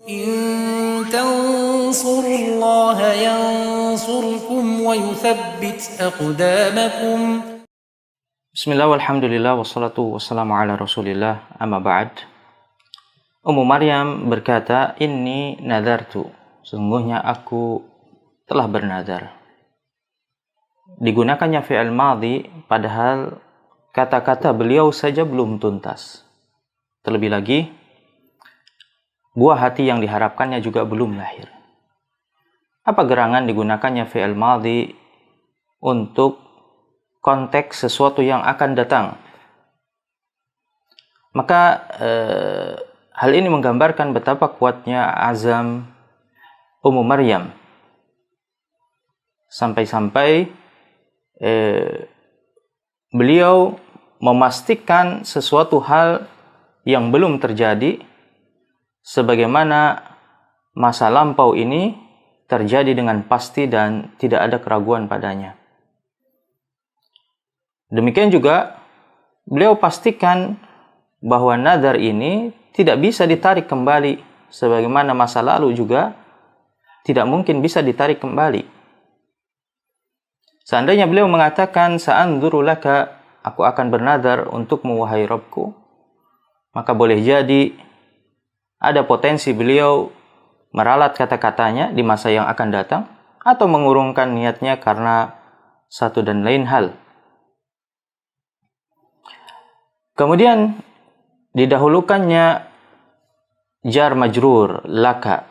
إن تنصروا الله ينصركم ويثبت أقدامكم. Bismillah walhamdulillah wassalatu wassalamu ala rasulillah amma ba'd. Ummu Maryam berkata, Inni nadartu, sungguhnya aku telah bernazar. Digunakannya fi'il madhi padahal kata-kata beliau saja belum tuntas. Terlebih lagi, buah hati yang diharapkannya juga belum lahir. Apa gerangan digunakannya fi'il madhi untuk konteks sesuatu yang akan datang? Maka hal ini menggambarkan betapa kuatnya azam Ummu Maryam. Sampai-sampai beliau memastikan sesuatu hal yang belum terjadi, sebagaimana masa lampau ini terjadi dengan pasti dan tidak ada keraguan padanya. Demikian juga beliau pastikan bahwa nazar ini tidak bisa ditarik kembali, sebagaimana masa lalu juga tidak mungkin bisa ditarik kembali. Seandainya beliau mengatakan sa'anzuru laka, aku akan bernazar untukmu wahai Rabbku, maka boleh jadi ada potensi beliau meralat kata-katanya di masa yang akan datang, atau mengurungkan niatnya karena satu dan lain hal. Kemudian didahulukannya jar majrur laka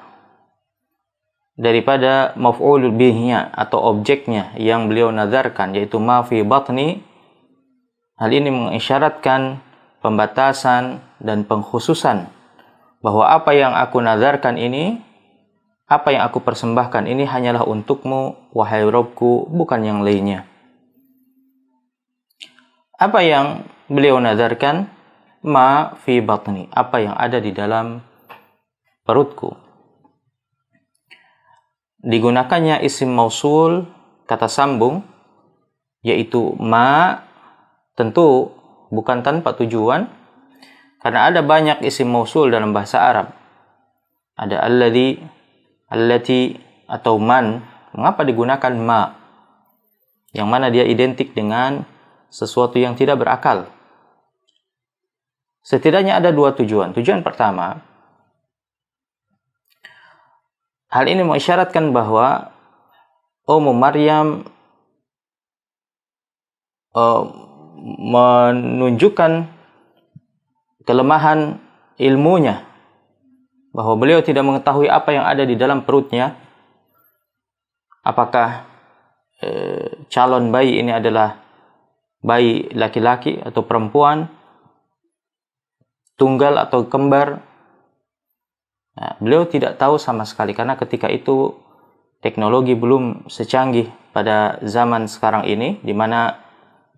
daripada maf'ul bihnya atau objeknya yang beliau nazarkan, yaitu ma fi batni. Hal ini mengisyaratkan pembatasan dan pengkhususan bahwa apa yang aku nazarkan ini, apa yang aku persembahkan ini hanyalah untukmu wahai Rabbku, bukan yang lainnya. Apa yang beliau nazarkan? Ma fi batni, apa yang ada di dalam perutku. Digunakannya isim mausul, kata sambung, yaitu ma, tentu bukan tanpa tujuan, karena ada banyak isim mausul dalam bahasa Arab. Ada alladhi, allati, atau man. Mengapa digunakan ma? Yang mana dia identik dengan sesuatu yang tidak berakal. Setidaknya ada dua tujuan. Tujuan pertama, hal ini mengisyaratkan bahwa Ummu Maryam menunjukkan kelemahan ilmunya, bahwa beliau tidak mengetahui apa yang ada di dalam perutnya. Apakah calon bayi ini adalah bayi laki-laki atau perempuan, tunggal atau kembar. Nah, beliau tidak tahu sama sekali, karena ketika itu teknologi belum secanggih pada zaman sekarang ini, di mana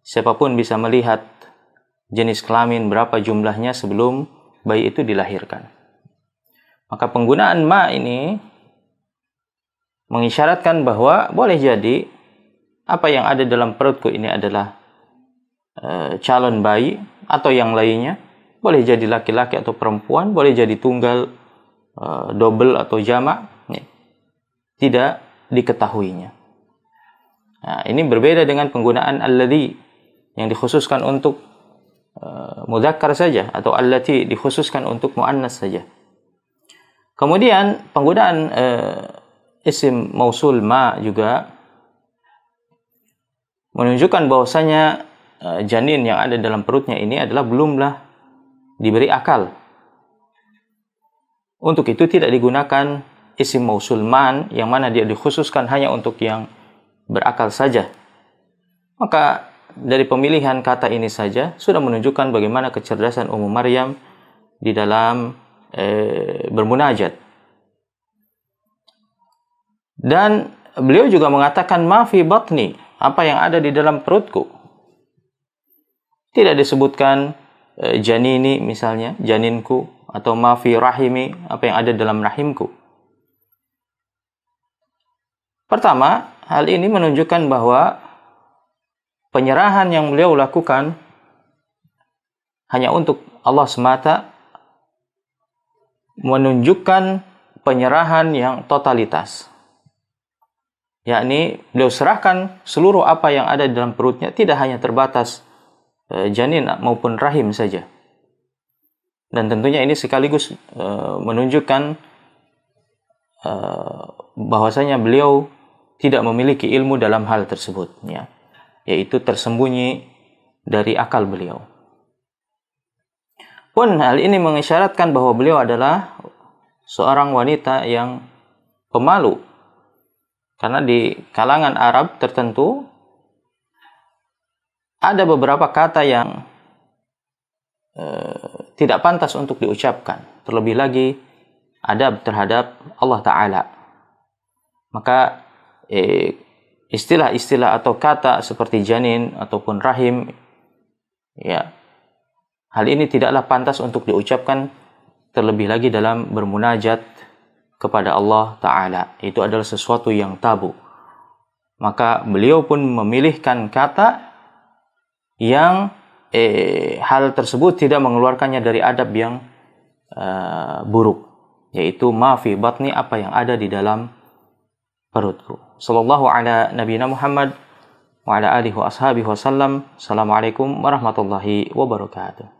siapapun bisa melihat jenis kelamin berapa jumlahnya sebelum bayi itu dilahirkan. Maka penggunaan ma ini mengisyaratkan bahwa boleh jadi apa yang ada dalam perutku ini adalah calon bayi atau yang lainnya. Boleh jadi laki-laki atau perempuan, boleh jadi tunggal, double atau jamak, tidak diketahuinya. Nah, ini berbeda dengan penggunaan alladhi yang dikhususkan untuk mudzakkar saja, atau allati dikhususkan untuk muannas saja. Kemudian penggunaan isim mausul ma juga menunjukkan bahwasanya janin yang ada dalam perutnya ini adalah belumlah diberi akal. Untuk itu tidak digunakan isim mausul man, yang mana dia dikhususkan hanya untuk yang berakal saja. Maka dari pemilihan kata ini saja sudah menunjukkan bagaimana kecerdasan Ummu Maryam di dalam bermunajat. Dan beliau juga mengatakan ma fi batni, apa yang ada di dalam perutku. Tidak disebutkan janini misalnya, janinku, atau ma fi rahimi, apa yang ada dalam rahimku. Pertama, hal ini menunjukkan bahwa penyerahan yang beliau lakukan hanya untuk Allah semata, menunjukkan penyerahan yang totalitas. Yakni beliau serahkan seluruh apa yang ada di dalam perutnya, tidak hanya terbatas janin maupun rahim saja. Dan tentunya ini sekaligus menunjukkan bahwasanya beliau tidak memiliki ilmu dalam hal tersebut, ya, yaitu tersembunyi dari akal beliau. Pun hal ini mengisyaratkan bahwa beliau adalah seorang wanita yang pemalu, karena di kalangan Arab tertentu ada beberapa kata yang tidak pantas untuk diucapkan, terlebih lagi adab terhadap Allah Ta'ala. Maka istilah-istilah atau kata seperti janin ataupun rahim, ya, hal ini tidaklah pantas untuk diucapkan, terlebih lagi dalam bermunajat kepada Allah Ta'ala. Itu adalah sesuatu yang tabu. Maka beliau pun memilihkan kata yang hal tersebut tidak mengeluarkannya dari adab yang buruk, yaitu ma fi batni, apa yang ada di dalam perutku. Sallallahu ala nabiyina Muhammad wa ala alihi wa ashabihi wasallam. Assalamualaikum warahmatullahi wabarakatuh.